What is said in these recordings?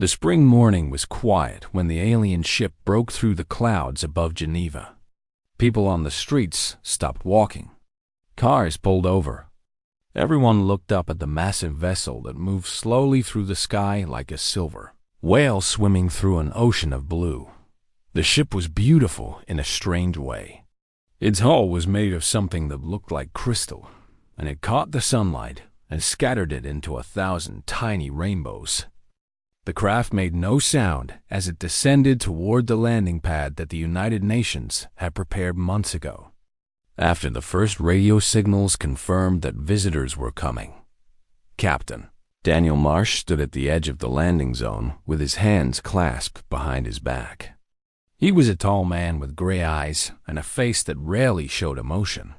The spring morning was quiet when the alien ship broke through the clouds above Geneva. People on the streets stopped walking. Cars pulled over. Everyone looked up at the massive vessel that moved slowly through the sky like a silver whale swimming through an ocean of blue. The ship was beautiful in a strange way. Its hull was made of something that looked like crystal, and it caught the sunlight and scattered it into 1,000 tiny rainbows. The craft made no sound as it descended toward the landing pad that the United Nations had prepared months ago. After the first radio signals confirmed that visitors were coming, Captain Daniel Marsh stood at the edge of the landing zone with his hands clasped behind his back. He was a tall man with gray eyes and a face that rarely showed emotion.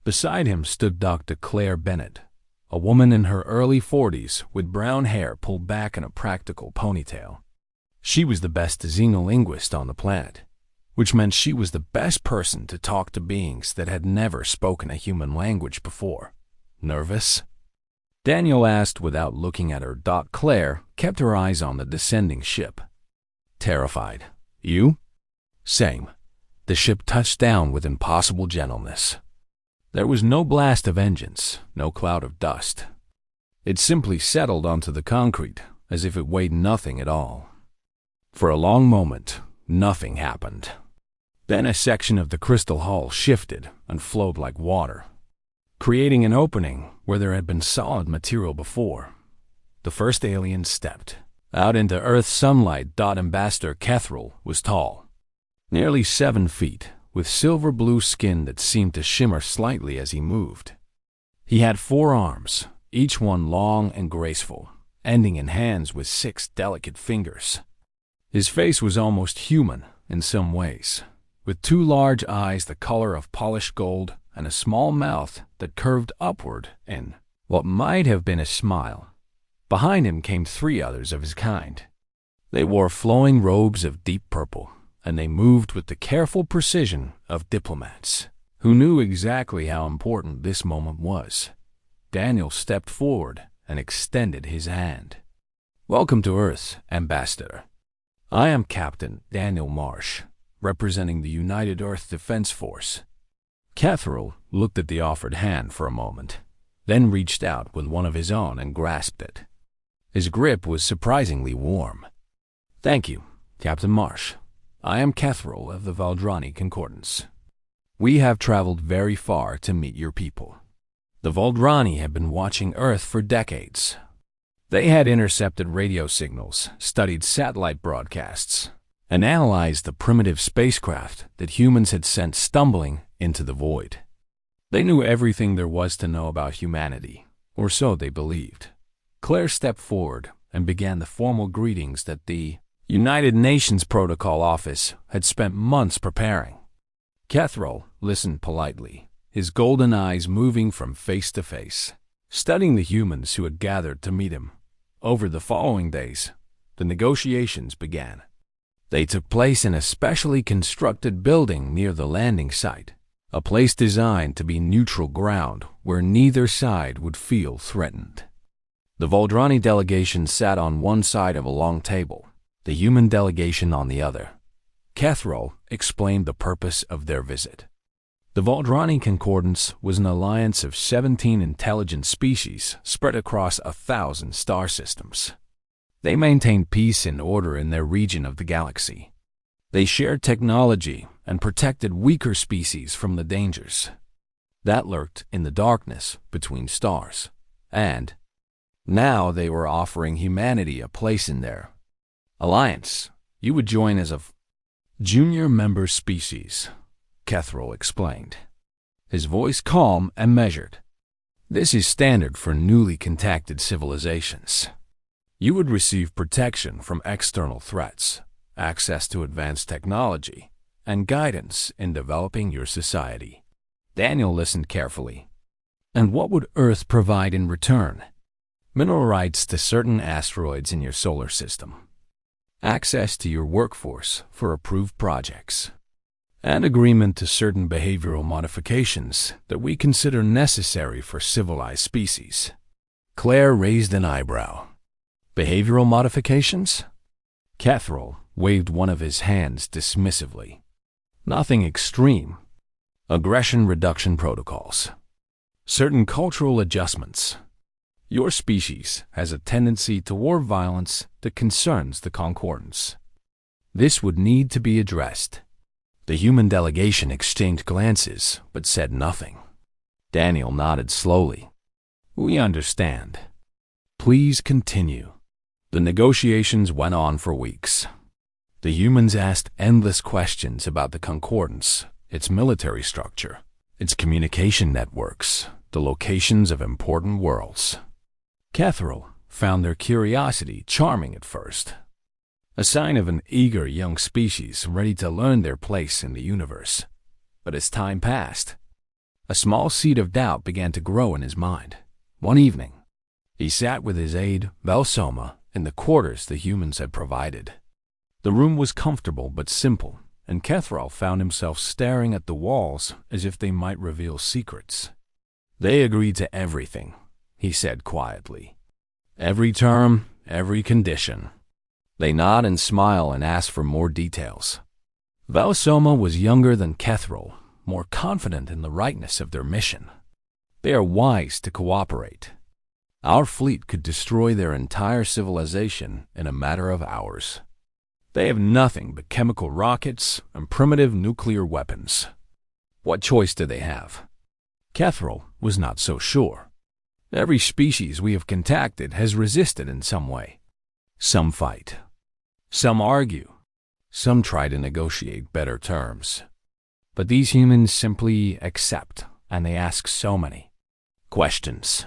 Beside him stood Dr. Claire Bennett, a woman in her early 40s with brown hair pulled back in a practical ponytail. She was the best xenolinguist on the planet, which meant she was the best person to talk to beings that had never spoken a human language before. Nervous? Daniel asked without looking at her. Claire kept her eyes on the descending ship. Terrified. You? Same. The ship touched down with impossible gentleness. There was no blast of engines, no cloud of dust. It simply settled onto the concrete as if it weighed nothing at all. For a long moment, nothing happened. Then a section of the crystal hull shifted and flowed like water, creating an opening where there had been solid material before. The first alien stepped out into Earth's sunlight. Ambassador Kethril was tall, nearly 7 feet, with silver-blue skin that seemed to shimmer slightly as he moved. He had 4 arms, each one long and graceful, ending in hands with 6 delicate fingers. His face was almost human in some ways, with 2 large eyes the color of polished gold and a small mouth that curved upward in what might have been a smile. Behind him came 3 others of his kind. They wore flowing robes of deep purple, and they moved with the careful precision of diplomats who knew exactly how important this moment was. Daniel stepped forward and extended his hand. Welcome to Earth, Ambassador. I am Captain Daniel Marsh, representing the United Earth Defense Force. Kethril looked at the offered hand for a moment, then reached out with one of his own and grasped it. His grip was surprisingly warm. Thank you, Captain Marsh. I am Kethril of the Valdrani Concordance. We have traveled very far to meet your people. The Valdrani have been watching Earth for decades. They had intercepted radio signals, studied satellite broadcasts, and analyzed the primitive spacecraft that humans had sent stumbling into the void. They knew everything there was to know about humanity, or so they believed. Claire stepped forward and began the formal greetings that the United Nations Protocol Office had spent months preparing. Kethril listened politely, his golden eyes moving from face to face, studying the humans who had gathered to meet him. Over the following days, the negotiations began. They took place in a specially constructed building near the landing site, a place designed to be neutral ground where neither side would feel threatened. The Valdrani delegation sat on one side of a long table, the human delegation on the other. Kethril explained the purpose of their visit. The Valdrani Concordance was an alliance of 17 intelligent species spread across 1,000 star systems. They maintained peace and order in their region of the galaxy. They shared technology and protected weaker species from the dangers that lurked in the darkness between stars. And now they were offering humanity a place in their alliance. You would join as a junior member species, Kethril explained, his voice calm and measured. This is standard for newly contacted civilizations. You would receive protection from external threats, access to advanced technology, and guidance in developing your society. Daniel listened carefully. And what would Earth provide in return? Mineral rights to certain asteroids in your solar system, access to your workforce for approved projects, and agreement to certain behavioral modifications that we consider necessary for civilized species. Claire raised an eyebrow. Behavioral modifications? Catherall waved one of his hands dismissively. Nothing extreme. Aggression reduction protocols. Certain cultural adjustments. Your species has a tendency toward violence that concerns the concordance. This would need to be addressed. The human delegation exchanged glances, but said nothing. Daniel nodded slowly. We understand. Please continue. The negotiations went on for weeks. The humans asked endless questions about the concordance, its military structure, its communication networks, the locations of important worlds. Catherall found their curiosity charming at first, a sign of an eager young species ready to learn their place in the universe. But as time passed, a small seed of doubt began to grow in his mind. One evening, he sat with his aide, Velsoma, in the quarters the humans had provided. The room was comfortable but simple, and Catherall found himself staring at the walls as if they might reveal secrets. They agreed to everything, he said quietly. Every term, every condition. They nod and smile and ask for more details. Velsoma was younger than Catherall, more confident in the rightness of their mission. They are wise to cooperate. Our fleet could destroy their entire civilization in a matter of hours. They have nothing but chemical rockets and primitive nuclear weapons. What choice do they have? Catherall was not so sure. Every species we have contacted has resisted in some way. Some fight. Some argue. Some try to negotiate better terms. But these humans simply accept, and they ask so many questions.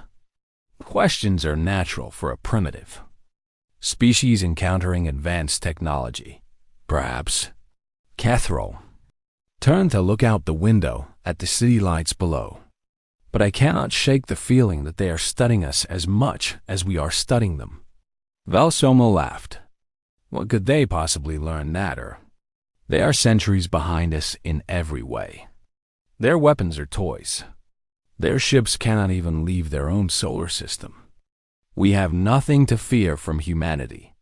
Questions are natural for a primitive species encountering advanced technology. Perhaps. Catherall turned to look out the window at the city lights below. But I cannot shake the feeling that they are studying us as much as we are studying them. Velsoma laughed. What could they possibly learn natter? They are centuries behind us in every way. Their weapons are toys. Their ships cannot even leave their own solar system. We have nothing to fear from humanity.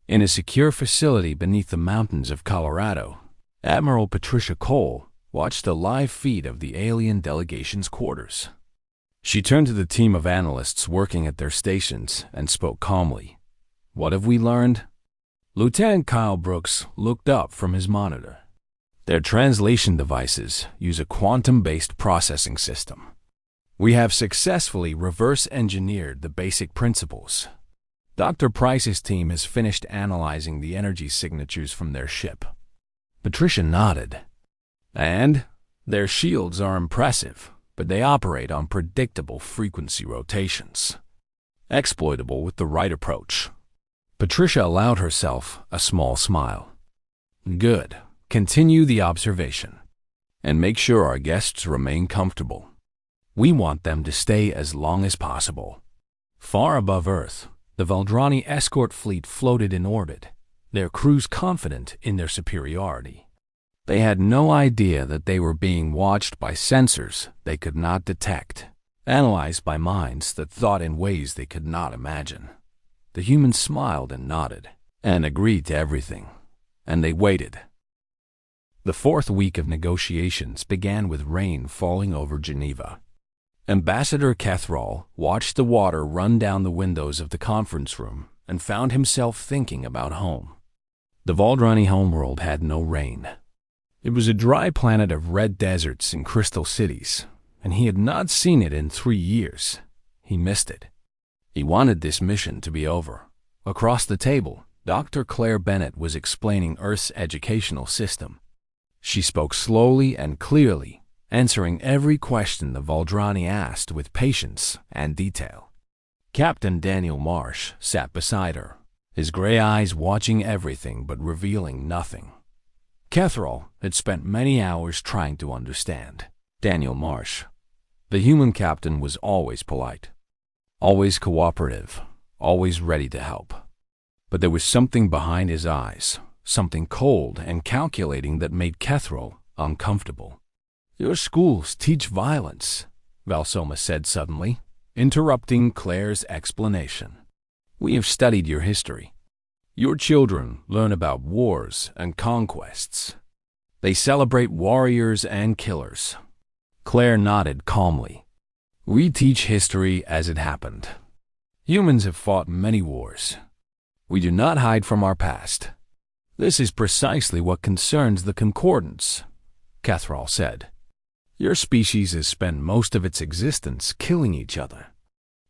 In a secure facility beneath the mountains of Colorado, Admiral Patricia Cole watched a live feed of the alien delegation's quarters. She turned to the team of analysts working at their stations and spoke calmly. What have we learned? Lieutenant Kyle Brooks looked up from his monitor. Their translation devices use a quantum-based processing system. We have successfully reverse-engineered the basic principles. Dr. Price's team has finished analyzing the energy signatures from their ship. Patricia nodded. And their shields are impressive, but they operate on predictable frequency rotations, exploitable with the right approach. Patricia allowed herself a small smile. Good. Continue the observation, and make sure our guests remain comfortable. We want them to stay as long as possible. Far above Earth, the Valdrani escort fleet floated in orbit, their crews confident in their superiority. They had no idea that they were being watched by sensors they could not detect, analyzed by minds that thought in ways they could not imagine. The humans smiled and nodded, and agreed to everything, and they waited. The fourth week of negotiations began with rain falling over Geneva. Ambassador Catherall watched the water run down the windows of the conference room and found himself thinking about home. The Valdrani homeworld had no rain. It was a dry planet of red deserts and crystal cities, and he had not seen it in 3 years. He missed it. He wanted this mission to be over. Across the table, Dr. Claire Bennett was explaining Earth's educational system. She spoke slowly and clearly, answering every question the Valdrani asked with patience and detail. Captain Daniel Marsh sat beside her, his gray eyes watching everything but revealing nothing. Catherall had spent many hours trying to understand Daniel Marsh. The human captain was always polite, always cooperative, always ready to help. But there was something behind his eyes, something cold and calculating that made Catherall uncomfortable. Your schools teach violence, Velsoma said suddenly, interrupting Claire's explanation. We have studied your history. Your children learn about wars and conquests. They celebrate warriors and killers. Claire nodded calmly. We teach history as it happened. Humans have fought many wars. We do not hide from our past. This is precisely what concerns the Concordance, Catherall said. Your species has spent most of its existence killing each other.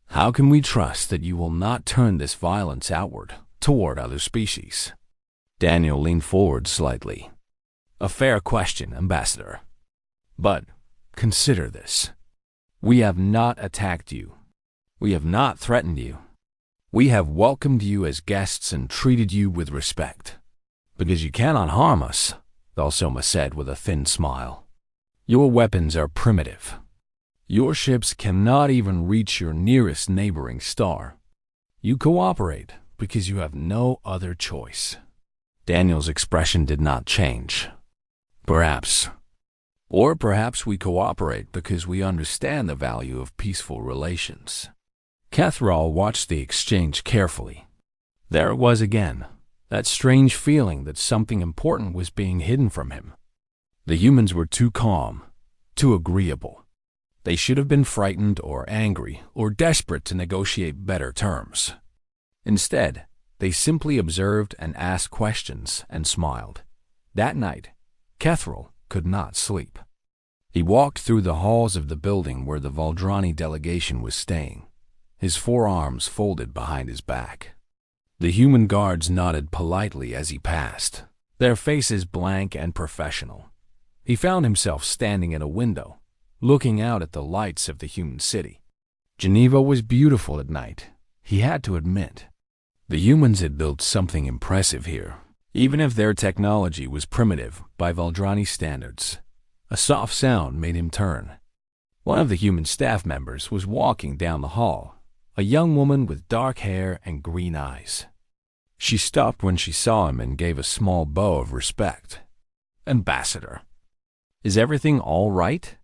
How can we trust that you will not turn this violence outward toward other species? Daniel leaned forward slightly. A fair question, Ambassador. But consider this. We have not attacked you. We have not threatened you. We have welcomed you as guests and treated you with respect. Because you cannot harm us, Valsoma said with a thin smile. Your weapons are primitive. Your ships cannot even reach your nearest neighboring star. You cooperate because you have no other choice. Daniel's expression did not change. Perhaps. Or perhaps we cooperate because we understand the value of peaceful relations. Catherall watched the exchange carefully. There it was again, that strange feeling that something important was being hidden from him. The humans were too calm, too agreeable. They should have been frightened or angry or desperate to negotiate better terms. Instead, they simply observed and asked questions and smiled. That night, Catherall could not sleep. He walked through the halls of the building where the Valdrani delegation was staying, his forearms folded behind his back. The human guards nodded politely as he passed, their faces blank and professional. He found himself standing at a window, looking out at the lights of the human city. Geneva was beautiful at night, he had to admit. The humans had built something impressive here, even if their technology was primitive by Valdrani standards. A soft sound made him turn. One of the human staff members was walking down the hall, a young woman with dark hair and green eyes. She stopped when she saw him and gave a small bow of respect. Ambassador, is everything all right?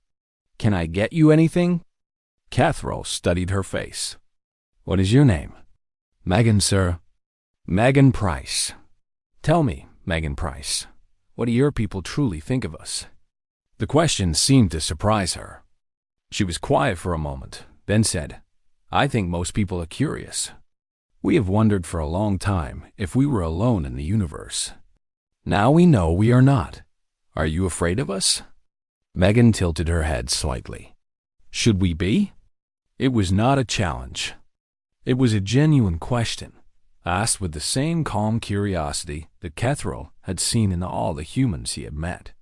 Can I get you anything? Catherall studied her face. What is your name? Megan, sir. Megan Price. Tell me, Megan Price, what do your people truly think of us? The question seemed to surprise her. She was quiet for a moment, then said, I think most people are curious. We have wondered for a long time if we were alone in the universe. Now we know we are not. Are you afraid of us? Megan tilted her head slightly. Should we be? It was not a challenge. It was a genuine question, asked with the same calm curiosity that Catherall had seen in all the humans he had met.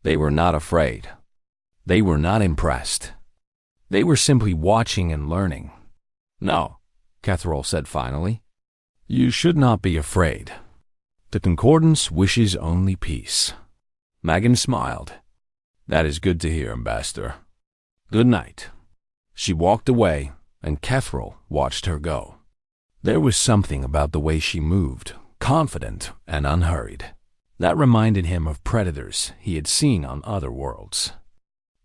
They were not afraid. They were not impressed. They were simply watching and learning. No, Catherall said finally. You should not be afraid. The Concordance wishes only peace. Megan smiled. That is good to hear, Ambassador. Good night. She walked away, and Catherall watched her go. There was something about the way she moved, confident and unhurried, that reminded him of predators he had seen on other worlds.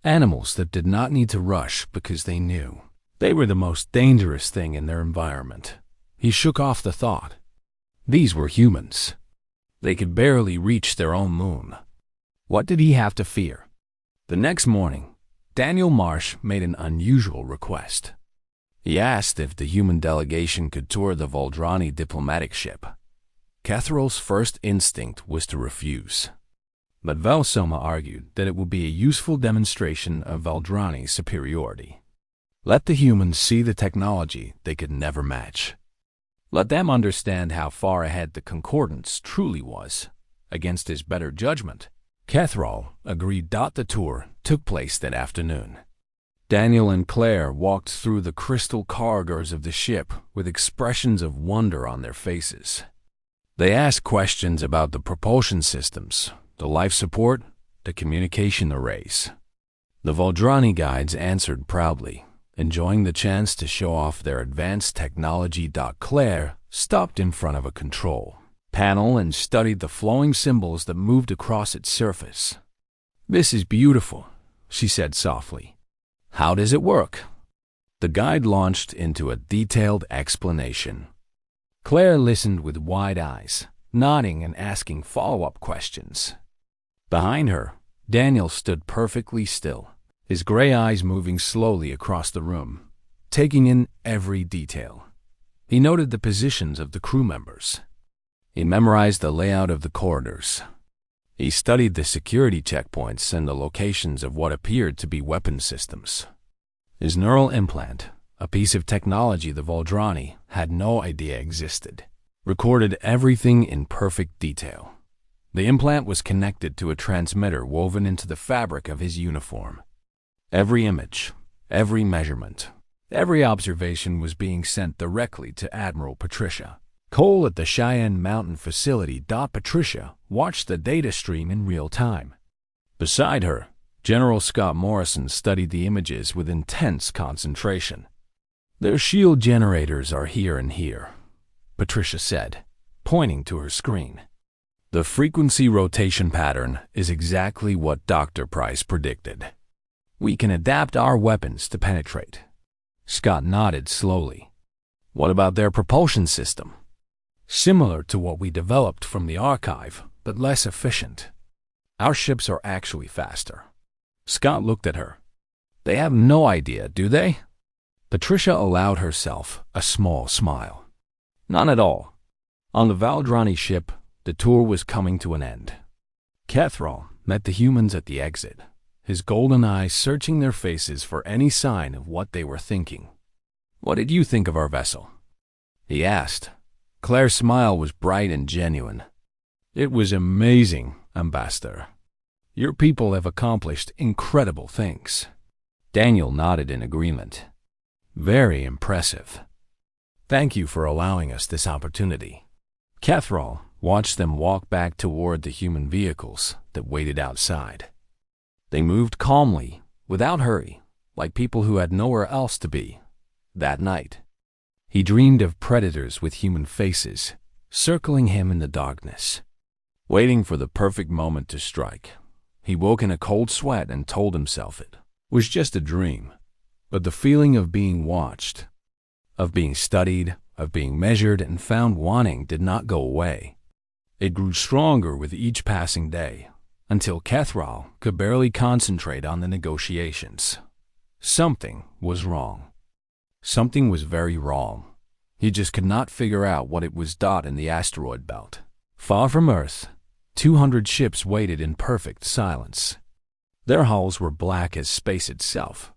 Animals that did not need to rush because they knew they were the most dangerous thing in their environment. He shook off the thought. These were humans. They could barely reach their own moon. What did he have to fear? The next morning, Daniel Marsh made an unusual request. He asked if the human delegation could tour the Valdrani diplomatic ship. Catherall's first instinct was to refuse. But Valsoma argued that it would be a useful demonstration of Valdrani's superiority. Let the humans see the technology they could never match. Let them understand how far ahead the Concordance truly was. Against his better judgment, Catherall agreed. The tour took place that afternoon. Daniel and Claire walked through the crystal corridors of the ship with expressions of wonder on their faces. They asked questions about the propulsion systems, the life support, the communication arrays. The Valdrani guides answered proudly, enjoying the chance to show off their advanced technology. Claire stopped in front of a control panel and studied the flowing symbols that moved across its surface. This is beautiful, she said softly. How does it work? The guide launched into a detailed explanation. Claire listened with wide eyes, nodding and asking follow-up questions. Behind her, Daniel stood perfectly still, his gray eyes moving slowly across the room, taking in every detail. He noted the positions of the crew members. He memorized the layout of the corridors. He studied the security checkpoints and the locations of what appeared to be weapon systems. His neural implant, a piece of technology the Voldrani had no idea existed, recorded everything in perfect detail. The implant was connected to a transmitter woven into the fabric of his uniform. Every image, every measurement, every observation was being sent directly to Admiral Patricia. Cole at the Cheyenne Mountain facility. Patricia watched the data stream in real time. Beside her, General Scott Morrison studied the images with intense concentration. "Their shield generators are here and here," Patricia said, pointing to her screen. "The frequency rotation pattern is exactly what Dr. Price predicted. We can adapt our weapons to penetrate." Scott nodded slowly. "What about their propulsion system?" "Similar to what we developed from the archive, but less efficient. Our ships are actually faster." Scott looked at her. "They have no idea, do they?" Patricia allowed herself a small smile. "None at all." On the Valdrani ship, the tour was coming to an end. Kethral met the humans at the exit, his golden eyes searching their faces for any sign of what they were thinking. "What did you think of our vessel?" he asked. Claire's smile was bright and genuine. "It was amazing, Ambassador. Your people have accomplished incredible things." Daniel nodded in agreement. "Very impressive. Thank you for allowing us this opportunity." Kethral watched them walk back toward the human vehicles that waited outside. They moved calmly, without hurry, like people who had nowhere else to be. That night, he dreamed of predators with human faces, circling him in the darkness, waiting for the perfect moment to strike. He woke in a cold sweat and told himself it was just a dream. But the feeling of being watched, of being studied, of being measured and found wanting did not go away. It grew stronger with each passing day, until Kethral could barely concentrate on the negotiations. Something was wrong. Something was very wrong. He just could not figure out what it was. In the asteroid belt, far from Earth, 200 ships waited in perfect silence. Their hulls were black as space itself,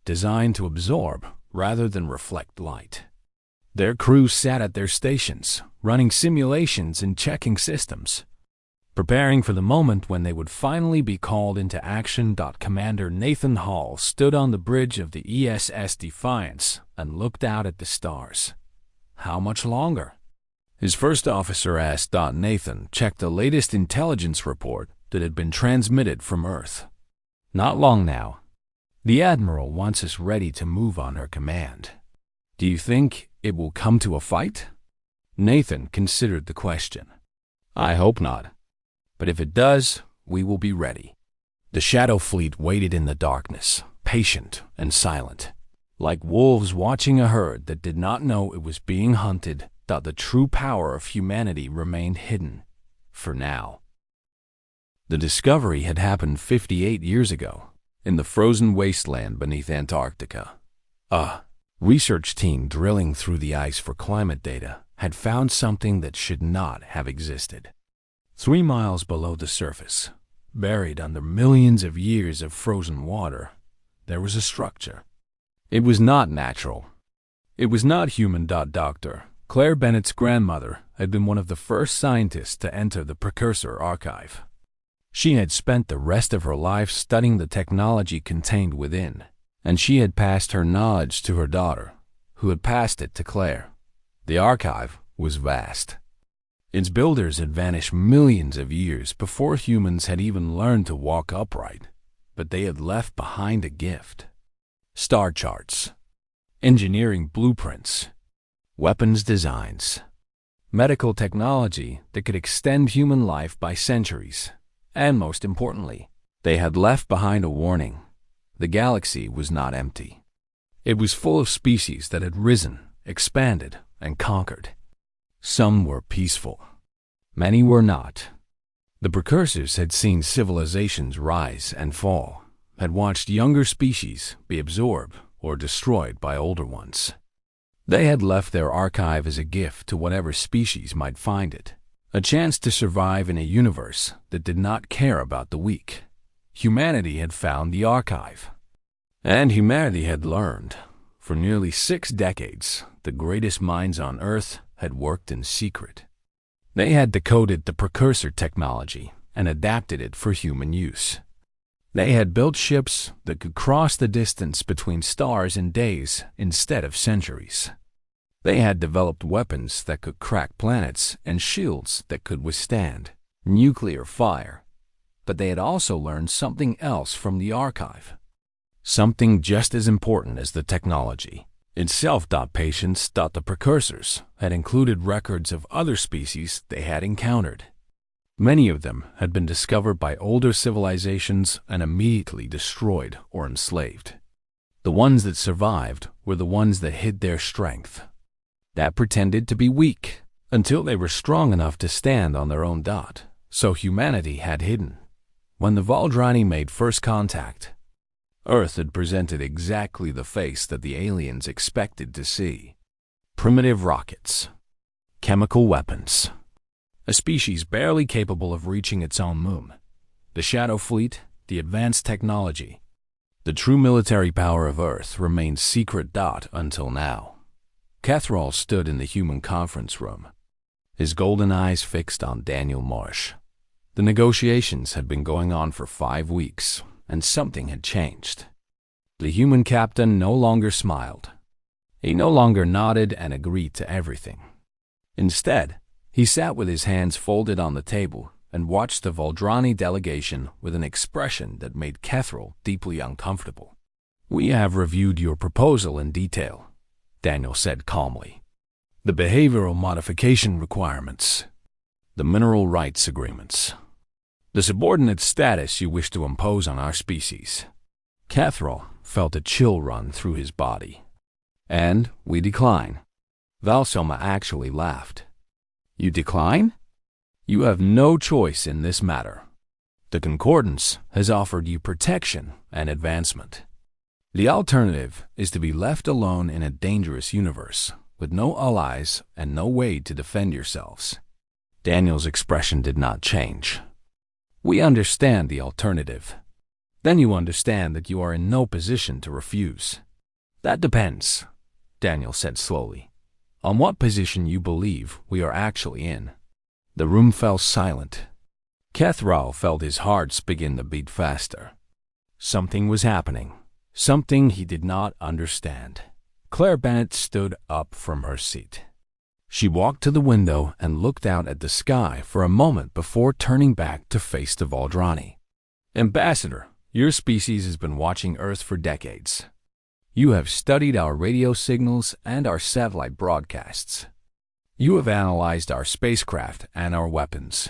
designed to absorb rather than reflect light. Their crews sat at their stations, running simulations and checking systems, preparing for the moment when they would finally be called into action. Commander Nathan Hall stood on the bridge of the ESS Defiance and looked out at the stars. How much longer? His first officer asked. Nathan checked the latest intelligence report that had been transmitted from Earth. "Not long now. The Admiral wants us ready to move on her command. Do you think it will come to a fight?" Nathan considered the question. "I hope not. But if it does, we will be ready." The Shadow Fleet waited in the darkness, patient and silent, like wolves watching a herd that did not know it was being hunted. The true power of humanity remained hidden, for now. The discovery had happened 58 years ago, in the frozen wasteland beneath Antarctica. A research team drilling through the ice for climate data had found something that should not have existed. 3 miles below the surface, buried under millions of years of frozen water, there was a structure. It was not natural. It was not human. Dr. Claire Bennett's grandmother had been one of the first scientists to enter the precursor archive. She had spent the rest of her life studying the technology contained within, and she had passed her knowledge to her daughter, who had passed it to Claire. The archive was vast. Its builders had vanished millions of years before humans had even learned to walk upright, but they had left behind a gift. Star charts, engineering blueprints, weapons designs, medical technology that could extend human life by centuries. And most importantly, they had left behind a warning. The galaxy was not empty. It was full of species that had risen, expanded, and conquered. Some were peaceful. Many were not. The precursors had seen civilizations rise and fall, had watched younger species be absorbed or destroyed by older ones. They had left their archive as a gift to whatever species might find it, a chance to survive in a universe that did not care about the weak. Humanity had found the archive. And humanity had learned. For nearly 6 decades, the greatest minds on Earth had worked in secret. They had decoded the precursor technology and adapted it for human use. They had built ships that could cross the distance between stars in days instead of centuries. They had developed weapons that could crack planets and shields that could withstand nuclear fire. But they had also learned something else from the archive. Something just as important as the technology itself. Patience. The precursors had included records of other species they had encountered. Many of them had been discovered by older civilizations and immediately destroyed or enslaved. The ones that survived were the ones that hid their strength, that pretended to be weak until they were strong enough to stand on their own. So humanity had hidden. When the Valdrani made first contact, Earth had presented exactly the face that the aliens expected to see. Primitive rockets, chemical weapons, a species barely capable of reaching its own moon, the Shadow Fleet, the advanced technology. The true military power of Earth remained secret. Until now. Kethral stood in the human conference room, his golden eyes fixed on Daniel Marsh. The negotiations had been going on for 5 weeks, and something had changed. The human captain no longer smiled. He no longer nodded and agreed to everything. Instead, he sat with his hands folded on the table and watched the Valdrani delegation with an expression that made Kethral deeply uncomfortable. "We have reviewed your proposal in detail," Daniel said calmly. "The behavioral modification requirements, the mineral rights agreements, the subordinate status you wish to impose on our species." Kethral felt a chill run through his body. "And we decline." Valsoma actually laughed. "You decline? You have no choice in this matter. The Concordance has offered you protection and advancement. The alternative is to be left alone in a dangerous universe, with no allies and no way to defend yourselves." Daniel's expression did not change. "We understand the alternative. Then you understand that you are in no position to refuse." "That depends," Daniel said slowly, "on what position you believe we are actually in." The room fell silent. Kethral felt his heart begin to beat faster. Something was happening, something he did not understand. Claire Bennett stood up from her seat. She walked to the window and looked out at the sky for a moment before turning back to face the Valdrani. "Ambassador, your species has been watching Earth for decades. You have studied our radio signals and our satellite broadcasts. You have analyzed our spacecraft and our weapons.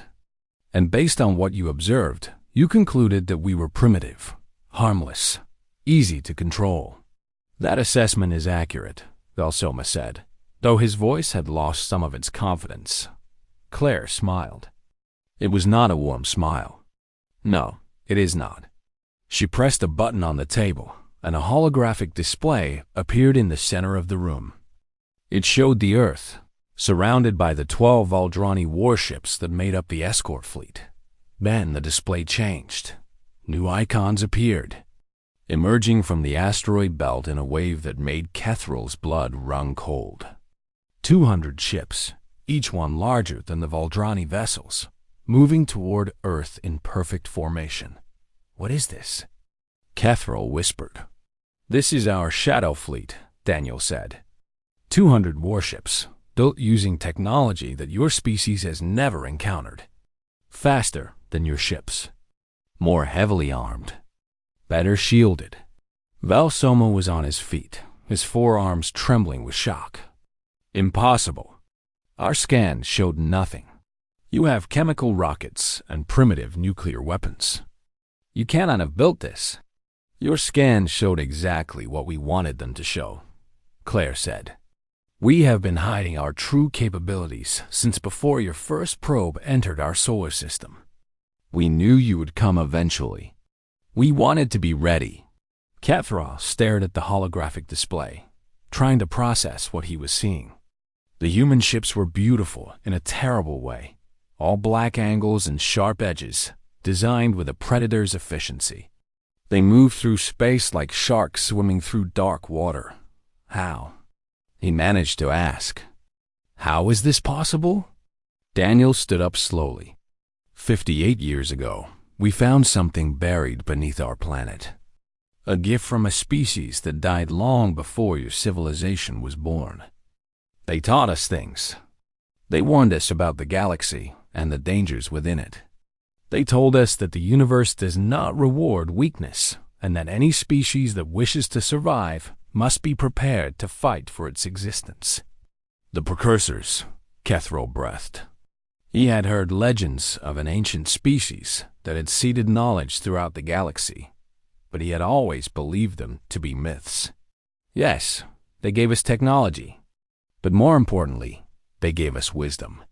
And based on what you observed, you concluded that we were primitive, harmless, easy to control." "That assessment is accurate," Valsoma said, though his voice had lost some of its confidence. Claire smiled. It was not a warm smile. "No, it is not." She pressed a button on the table, and a holographic display appeared in the center of the room. It showed the Earth, surrounded by the 12 Valdrani warships that made up the escort fleet. Then the display changed. New icons appeared, emerging from the asteroid belt in a wave that made Kethral's blood run cold. 200 ships, each one larger than the Valdrani vessels, moving toward Earth in perfect formation. "What is this?" Kethral whispered. "This is our Shadow Fleet," Daniel said. 200 warships, built using technology that your species has never encountered. Faster than your ships. More heavily armed. Better shielded. Valsoma was on his feet, his forearms trembling with shock. "Impossible. Our scans showed nothing. You have chemical rockets and primitive nuclear weapons. You cannot have built this." "Your scans showed exactly what we wanted them to show," Claire said. We have been hiding our true capabilities since before your first probe entered our solar system. We knew you would come eventually. We wanted to be ready. Kethra stared at the holographic display, trying to process what he was seeing. The human ships were beautiful in a terrible way, all black angles and sharp edges, designed with a predator's efficiency. They moved through space like sharks swimming through dark water. How? He managed to ask. How is this possible? Daniel stood up slowly. 58 years ago, we found something buried beneath our planet. A gift from a species that died long before your civilization was born. They taught us things. They warned us about the galaxy and the dangers within it. They told us that the universe does not reward weakness, and that any species that wishes to survive must be prepared to fight for its existence. The precursors, Kethro breathed. He had heard legends of an ancient species that had seeded knowledge throughout the galaxy, but he had always believed them to be myths. Yes, they gave us technology, but more importantly, they gave us wisdom.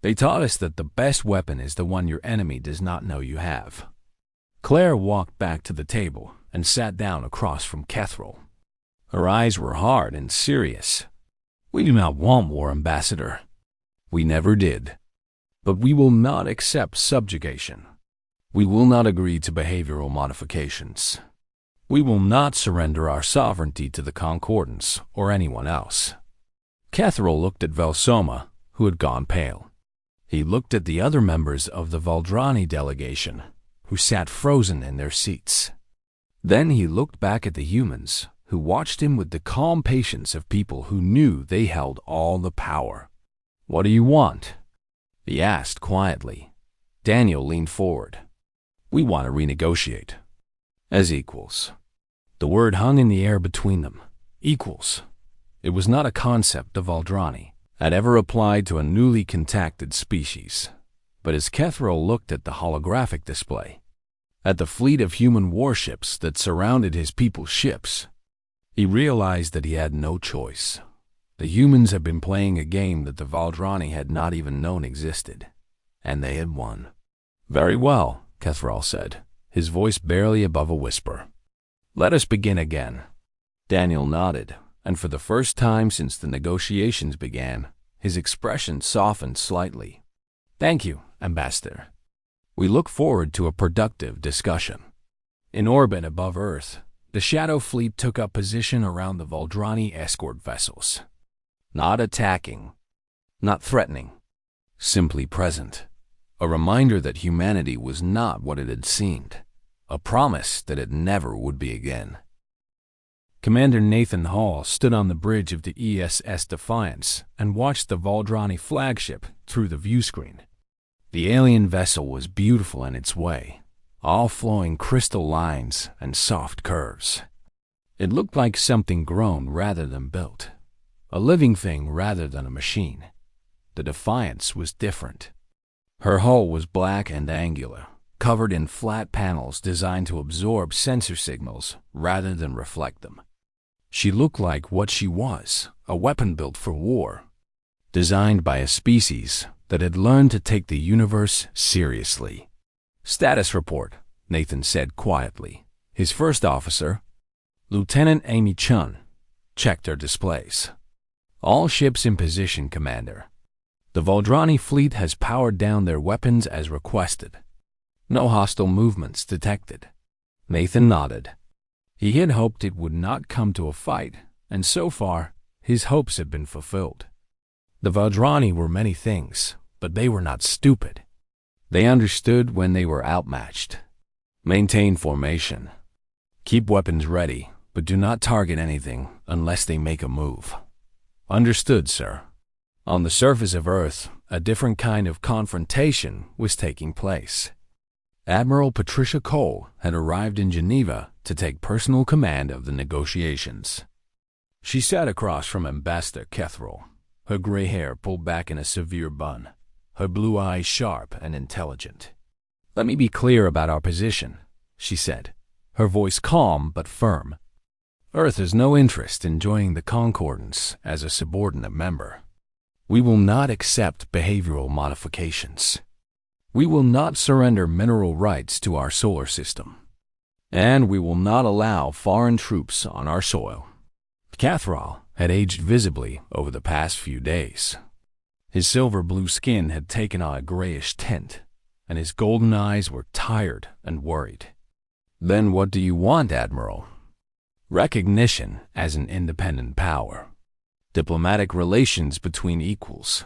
They taught us that the best weapon is the one your enemy does not know you have. Claire walked back to the table and sat down across from Kethro. Her eyes were hard and serious. We do not want war, Ambassador. We never did. But we will not accept subjugation. We will not agree to behavioral modifications. We will not surrender our sovereignty to the Concordance or anyone else. Kethro looked at Velsoma, who had gone pale. He looked at the other members of the Valdrani delegation, who sat frozen in their seats. Then he looked back at the humans, who watched him with the calm patience of people who knew they held all the power. What do you want? He asked quietly. Daniel leaned forward. We want to renegotiate. As equals. The word hung in the air between them. Equals. It was not a concept the Valdrani had ever applied to a newly contacted species. But as Kethro looked at the holographic display, at the fleet of human warships that surrounded his people's ships, he realized that he had no choice. The humans had been playing a game that the Valdrani had not even known existed, and they had won. Very well, Kethral said, his voice barely above a whisper. Let us begin again. Daniel nodded, and for the first time since the negotiations began, his expression softened slightly. Thank you, Ambassador. We look forward to a productive discussion. In orbit above Earth, the Shadow Fleet took up position around the Valdrani escort vessels. Not attacking, not threatening, simply present. A reminder that humanity was not what it had seemed. A promise that it never would be again. Commander Nathan Hall stood on the bridge of the ESS Defiance and watched the Valdrani flagship through the viewscreen. The alien vessel was beautiful in its way, all flowing crystal lines and soft curves. It looked like something grown rather than built, a living thing rather than a machine. The Defiance was different. Her hull was black and angular, covered in flat panels designed to absorb sensor signals rather than reflect them. She looked like what she was, a weapon built for war, designed by a species that had learned to take the universe seriously. Status report, Nathan said quietly. His first officer, Lieutenant Amy Chun, checked her displays. All ships in position, Commander. The Valdrani fleet has powered down their weapons as requested. No hostile movements detected. Nathan nodded. He had hoped it would not come to a fight, and so far, his hopes had been fulfilled. The Valdrani were many things, but they were not stupid. They understood when they were outmatched. Maintain formation. Keep weapons ready, but do not target anything unless they make a move. Understood, sir. On the surface of Earth, a different kind of confrontation was taking place. Admiral Patricia Cole had arrived in Geneva to take personal command of the negotiations. She sat across from Ambassador Kethral, her gray hair pulled back in a severe bun, her blue eyes sharp and intelligent. Let me be clear about our position, she said, her voice calm but firm. Earth has no interest in joining the Concordance as a subordinate member. We will not accept behavioral modifications. We will not surrender mineral rights to our solar system. And we will not allow foreign troops on our soil. Cathral had aged visibly over the past few days. His silver-blue skin had taken on a grayish tint, and his golden eyes were tired and worried. Then what do you want, Admiral? Recognition as an independent power. Diplomatic relations between equals.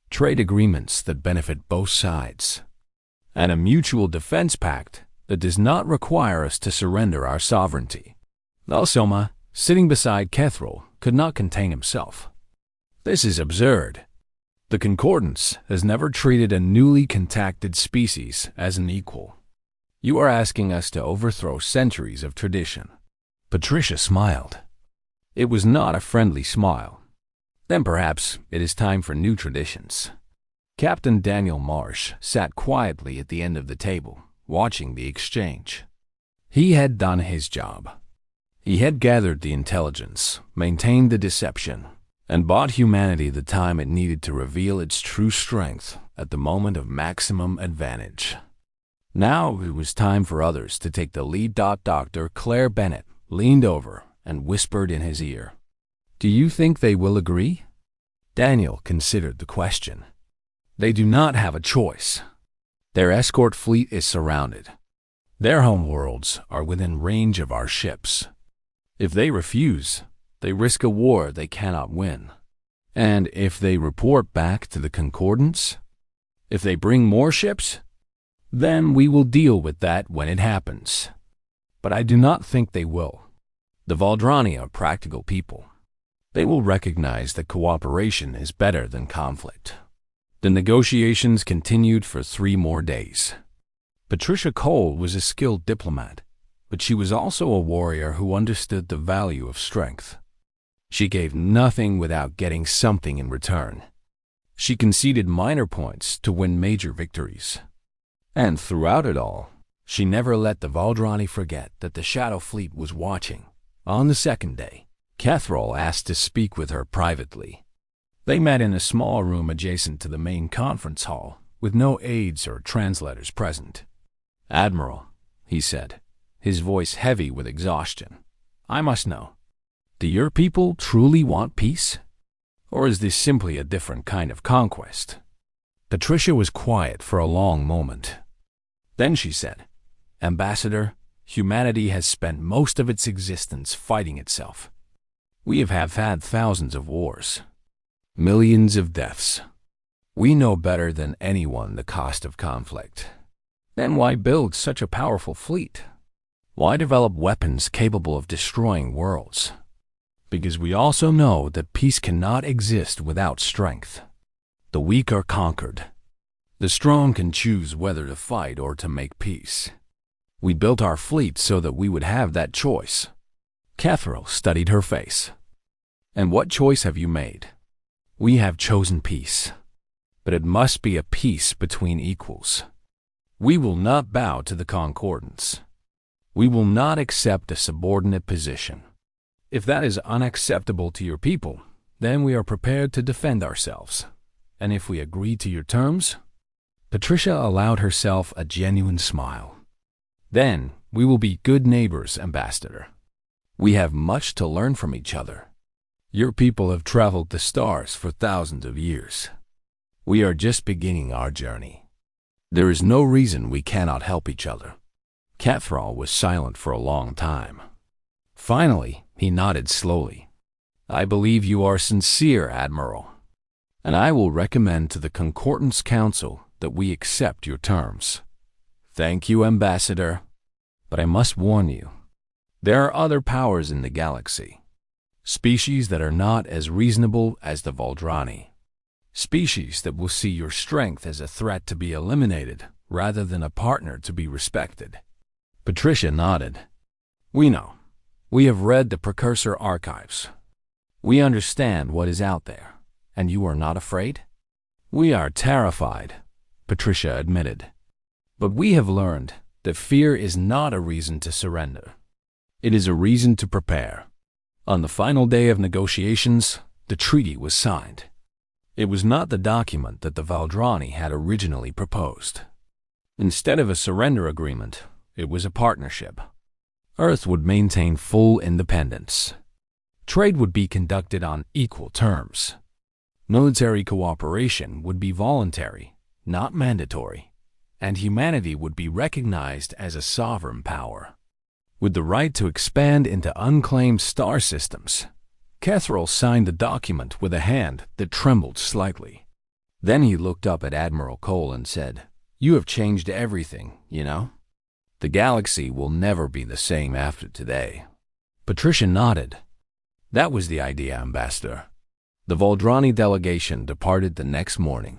Trade agreements that benefit both sides. And a mutual defense pact that does not require us to surrender our sovereignty. Nalsoma, sitting beside Kethral, could not contain himself. This is absurd. The Concordance has never treated a newly contacted species as an equal. You are asking us to overthrow centuries of tradition. Patricia smiled. It was not a friendly smile. Then perhaps it is time for new traditions. Captain Daniel Marsh sat quietly at the end of the table, watching the exchange. He had done his job. He had gathered the intelligence, maintained the deception, and bought humanity the time it needed to reveal its true strength at the moment of maximum advantage. Now it was time for others to take the lead. Dr. Claire Bennett leaned over and whispered in his ear. Do you think they will agree? Daniel considered the question. They do not have a choice. Their escort fleet is surrounded. Their homeworlds are within range of our ships. If they refuse, they risk a war they cannot win. And if they report back to the Concordance, if they bring more ships, then we will deal with that when it happens. But I do not think they will. The Valdrani are practical people. They will recognize that cooperation is better than conflict. The negotiations continued for 3 more days. Patricia Cole was a skilled diplomat, but she was also a warrior who understood the value of strength. She gave nothing without getting something in return. She conceded minor points to win major victories. And throughout it all, she never let the Valdrani forget that the Shadow Fleet was watching. On the second day, Kethral asked to speak with her privately. They met in a small room adjacent to the main conference hall, with no aides or translators present. Admiral, he said, his voice heavy with exhaustion, I must know, do your people truly want peace? Or is this simply a different kind of conquest? Patricia was quiet for a long moment. Then she said, Ambassador, humanity has spent most of its existence fighting itself. We have had thousands of wars, millions of deaths. We know better than anyone the cost of conflict. Then why build such a powerful fleet? Why develop weapons capable of destroying worlds? Because we also know that peace cannot exist without strength. The weak are conquered. The strong can choose whether to fight or to make peace. We built our fleet so that we would have that choice. Kethral studied her face. And what choice have you made? We have chosen peace. But it must be a peace between equals. We will not bow to the Concordance. We will not accept a subordinate position. If that is unacceptable to your people, then we are prepared to defend ourselves. And if we agree to your terms, Patricia allowed herself a genuine smile. Then we will be good neighbors, Ambassador. We have much to learn from each other. Your people have traveled the stars for thousands of years. We are just beginning our journey. There is no reason we cannot help each other. Kethral was silent for a long time. Finally, he nodded slowly. I believe you are sincere, Admiral, and I will recommend to the Concordance Council that we accept your terms. Thank you, Ambassador, but I must warn you, there are other powers in the galaxy, species that are not as reasonable as the Valdrani, species that will see your strength as a threat to be eliminated rather than a partner to be respected. Patricia nodded. We know. We have read the precursor archives. We understand what is out there, and you are not afraid? We are terrified, Patricia admitted. But we have learned that fear is not a reason to surrender. It is a reason to prepare. On the final day of negotiations, the treaty was signed. It was not the document that the Valdrani had originally proposed. Instead of a surrender agreement, it was a partnership. Earth would maintain full independence. Trade would be conducted on equal terms. Military cooperation would be voluntary, not mandatory, and humanity would be recognized as a sovereign power, with the right to expand into unclaimed star systems. Catherall signed the document with a hand that trembled slightly. Then he looked up at Admiral Cole and said, "You have changed everything, you know? The galaxy will never be the same after today." Patricia nodded. "That was the idea, Ambassador." The Valdrani delegation departed the next morning.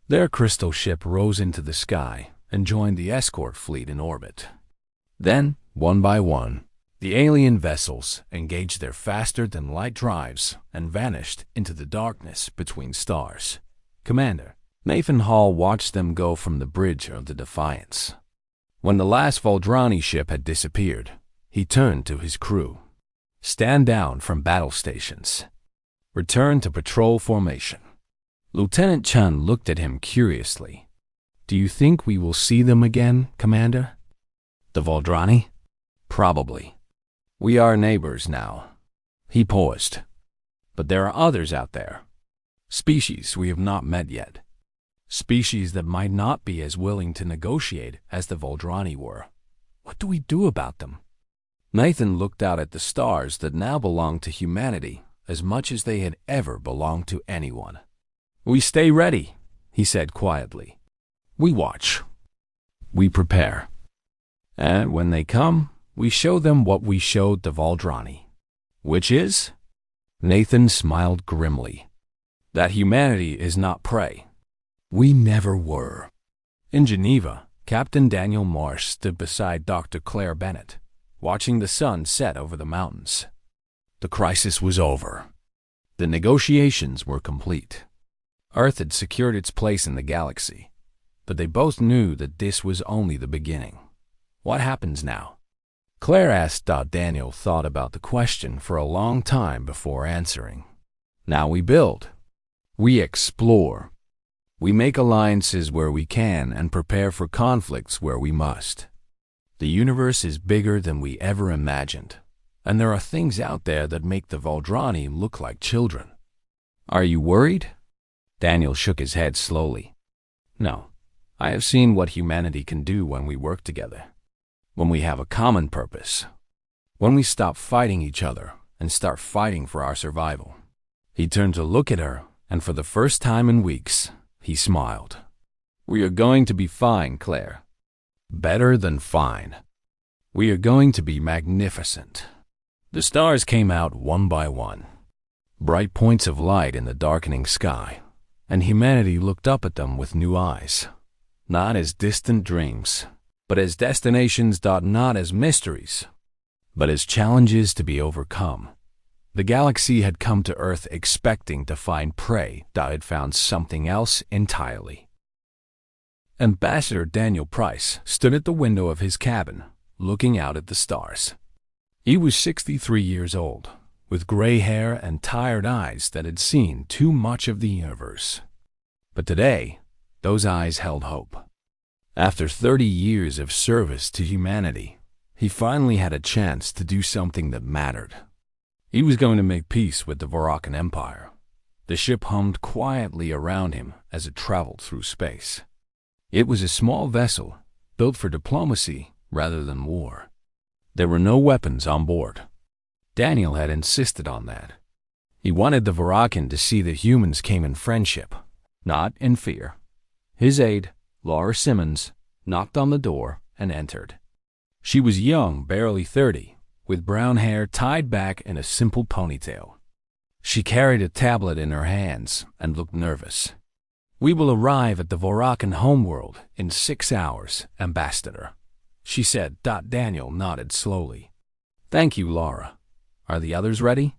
Their crystal ship rose into the sky and joined the escort fleet in orbit. Then, one by one, the alien vessels engaged their faster-than-light drives and vanished into the darkness between stars. Commander Nathan Hall watched them go from the bridge of the Defiance. When the last Valdrani ship had disappeared, he turned to his crew. "Stand down from battle stations. Return to patrol formation." Lieutenant Chan looked at him curiously. "Do you think we will see them again, Commander?" "The Valdrani? Probably. We are neighbors now." He paused. "But there are others out there. Species we have not met yet. Species that might not be as willing to negotiate as the Valdrani were. What do we do about them?" Nathan looked out at the stars that now belonged to humanity as much as they had ever belonged to anyone. "We stay ready," he said quietly. "We watch. We prepare. And when they come, we show them what we showed the Valdrani." "Which is?" Nathan smiled grimly. "That humanity is not prey. We never were." In Geneva, Captain Daniel Marsh stood beside Dr. Claire Bennett, watching the sun set over the mountains. The crisis was over. The negotiations were complete. Earth had secured its place in the galaxy, but they both knew that this was only the beginning. What happens now? Claire asked. Daniel thought about the question for a long time before answering. "Now we build. We explore. We make alliances where we can and prepare for conflicts where we must. The universe is bigger than we ever imagined, and there are things out there that make the Valdrani look like children. Are you worried?" Daniel shook his head slowly. "No. I have seen what humanity can do when we work together. When we have a common purpose. When we stop fighting each other and start fighting for our survival." He turned to look at her, and for the first time in weeks, he smiled. "We are going to be fine, Claire. Better than fine. We are going to be magnificent." The stars came out one by one, bright points of light in the darkening sky, and humanity looked up at them with new eyes, not as distant dreams, but as destinations. Not as mysteries, but as challenges to be overcome. The galaxy had come to Earth expecting to find prey. Had found something else entirely. Ambassador Daniel Price stood at the window of his cabin, looking out at the stars. He was 63 years old, with gray hair and tired eyes that had seen too much of the universe. But today, those eyes held hope. After 30 years of service to humanity, he finally had a chance to do something that mattered. He was going to make peace with the Vorakan Empire. The ship hummed quietly around him as it traveled through space. It was a small vessel, built for diplomacy rather than war. There were no weapons on board. Daniel had insisted on that. He wanted the Vorakan to see that humans came in friendship, not in fear. His aide, Laura Simmons, knocked on the door and entered. She was young, barely 30, with brown hair tied back in a simple ponytail. She carried a tablet in her hands and looked nervous. "We will arrive at the Vorakan homeworld in 6 hours, Ambassador," she said. Daniel nodded slowly. "Thank you, Laura. Are the others ready?"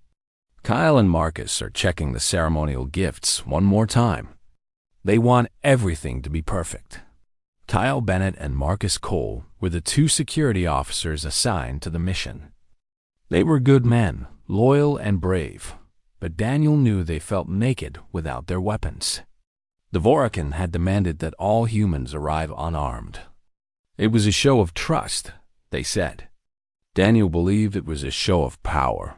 Kyle and Marcus are checking the ceremonial gifts one more time. They want everything to be perfect. Kyle Bennett and Marcus Cole were the 2 security officers assigned to the mission. They were good men, loyal and brave, but Daniel knew they felt naked without their weapons. The Vorakan had demanded that all humans arrive unarmed. It was a show of trust, they said. Daniel believed it was a show of power.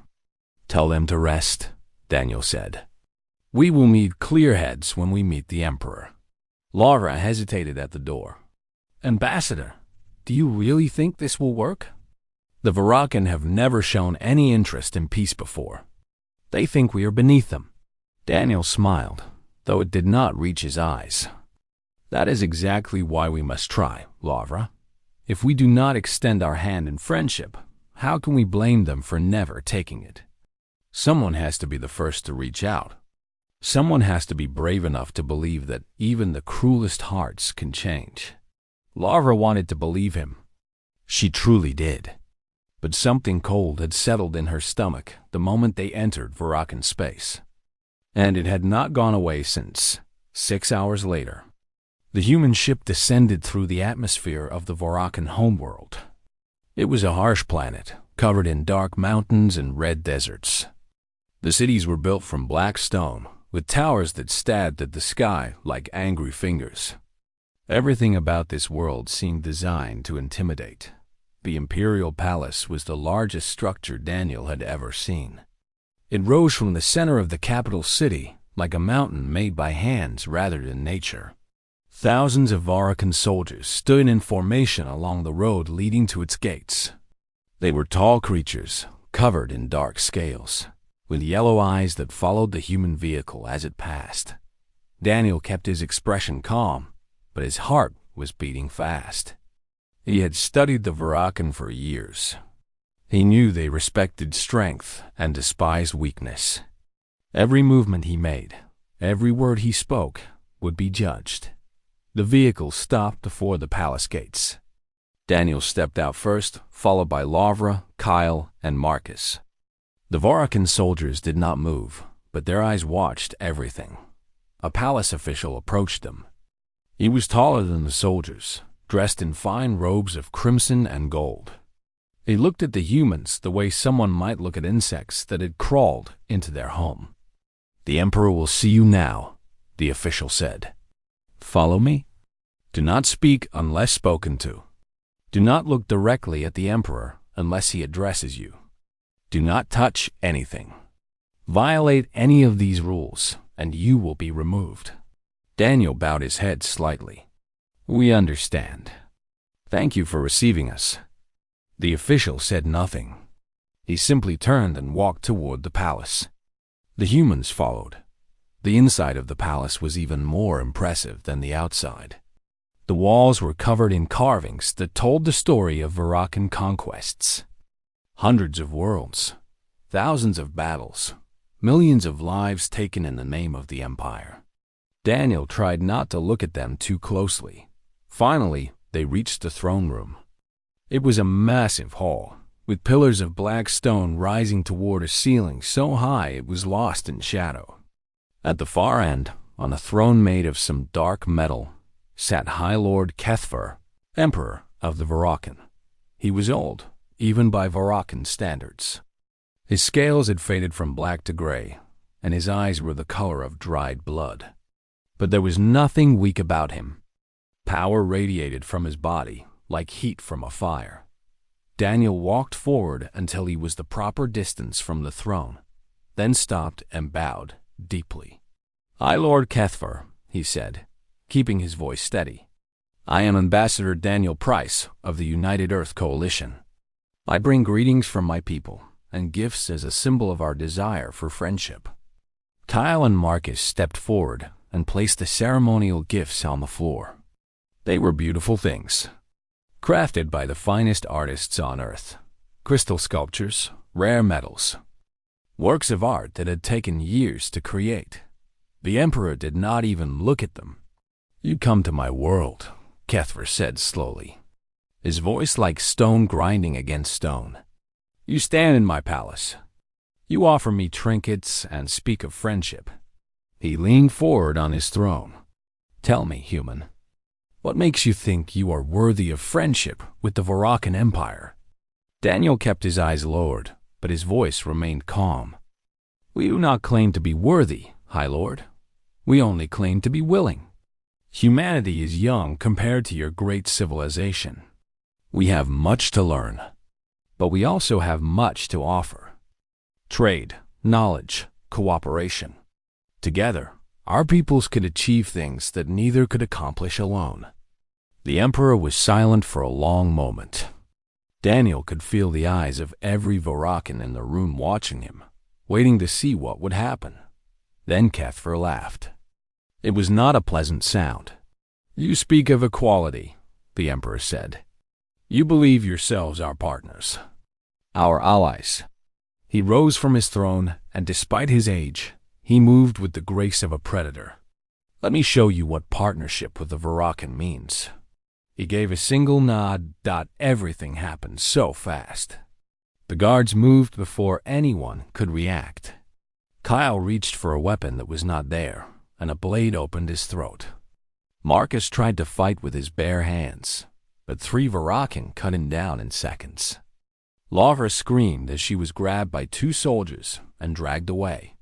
Tell them to rest, Daniel said. We will meet clear heads when we meet the Emperor. Laura hesitated at the door. Ambassador, do you really think this will work? The Vorakan have never shown any interest in peace before. They think we are beneath them. Daniel smiled, though it did not reach his eyes. That is exactly why we must try, Laura. If we do not extend our hand in friendship, how can we blame them for never taking it? Someone has to be the first to reach out. Someone has to be brave enough to believe that even the cruelest hearts can change. Laura wanted to believe him. She truly did. But something cold had settled in her stomach the moment they entered Vorakan space. And it had not gone away since, 6 hours later. The human ship descended through the atmosphere of the Vorakan homeworld. It was a harsh planet, covered in dark mountains and red deserts. The cities were built from black stone, with towers that stabbed at the sky like angry fingers. Everything about this world seemed designed to intimidate. The Imperial Palace was the largest structure Daniel had ever seen. It rose from the center of the capital city like a mountain made by hands rather than nature. Thousands of Vorakan soldiers stood in formation along the road leading to its gates. They were tall creatures, covered in dark scales, with yellow eyes that followed the human vehicle as it passed. Daniel kept his expression calm, but his heart was beating fast. He had studied the Vorakan for years. He knew they respected strength and despised weakness. Every movement he made, every word he spoke, would be judged. The vehicle stopped before the palace gates. Daniel stepped out first, followed by Laura, Kyle, and Marcus. The Vorakan soldiers did not move, but their eyes watched everything. A palace official approached them. He was taller than the soldiers, dressed in fine robes of crimson and gold. He looked at the humans the way someone might look at insects that had crawled into their home. The Emperor will see you now, the official said. Follow me. Do not speak unless spoken to. Do not look directly at the Emperor unless he addresses you. Do not touch anything. Violate any of these rules, and you will be removed. Daniel bowed his head slightly. We understand. Thank you for receiving us. The official said nothing. He simply turned and walked toward the palace. The humans followed. The inside of the palace was even more impressive than the outside. The walls were covered in carvings that told the story of Vorakan conquests. Hundreds of worlds, thousands of battles, millions of lives taken in the name of the Empire. Daniel tried not to look at them too closely. Finally, they reached the throne room. It was a massive hall, with pillars of black stone rising toward a ceiling so high it was lost in shadow. At the far end, on a throne made of some dark metal, sat High Lord HFY, Emperor of the Vorakan. He was old, even by Vorakan standards. His scales had faded from black to gray, and his eyes were the color of dried blood. But there was nothing weak about him. Power radiated from his body, like heat from a fire. Daniel walked forward until he was the proper distance from the throne, then stopped and bowed deeply. "I, Lord HFY," he said, keeping his voice steady. "I am Ambassador Daniel Price of the United Earth Coalition. I bring greetings from my people and gifts as a symbol of our desire for friendship." Kyle and Marcus stepped forward and placed the ceremonial gifts on the floor. They were beautiful things, crafted by the finest artists on Earth. Crystal sculptures, rare metals, works of art that had taken years to create. The Emperor did not even look at them. "You come to my world," HFY said slowly, his voice like stone grinding against stone. "You stand in my palace. You offer me trinkets and speak of friendship." He leaned forward on his throne. "Tell me, human, what makes you think you are worthy of friendship with the Vorakan Empire?" Daniel kept his eyes lowered, but his voice remained calm. "We do not claim to be worthy, High Lord. We only claim to be willing. Humanity is young compared to your great civilization. We have much to learn, but we also have much to offer. Trade, knowledge, cooperation. Together, our peoples could achieve things that neither could accomplish alone." The Emperor was silent for a long moment. Daniel could feel the eyes of every Varakan in the room watching him, waiting to see what would happen. Then Kethver laughed. It was not a pleasant sound. "You speak of equality," the Emperor said. "You believe yourselves our partners, our allies." He rose from his throne, and despite his age, he moved with the grace of a predator. "Let me show you what partnership with the Varakan means." He gave a single nod. Everything happened so fast. The guards moved before anyone could react. Kyle reached for a weapon that was not there, and a blade opened his throat. Marcus tried to fight with his bare hands, but 3 Varakan cut him down in seconds. Laura screamed as she was grabbed by 2 soldiers and dragged away.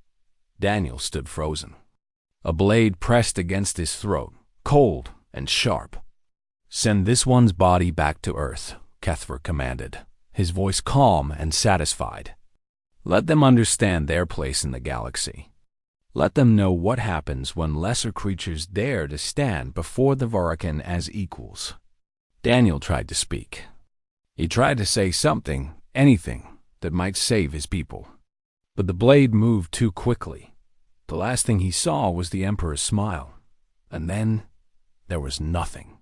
Daniel stood frozen. A blade pressed against his throat, cold and sharp. "Send this one's body back to Earth," Kethver commanded, his voice calm and satisfied. "Let them understand their place in the galaxy. Let them know what happens when lesser creatures dare to stand before the Varakan as equals." Daniel tried to speak. He tried to say something, anything, that might save his people. But the blade moved too quickly. The last thing he saw was the Emperor's smile. And then there was nothing.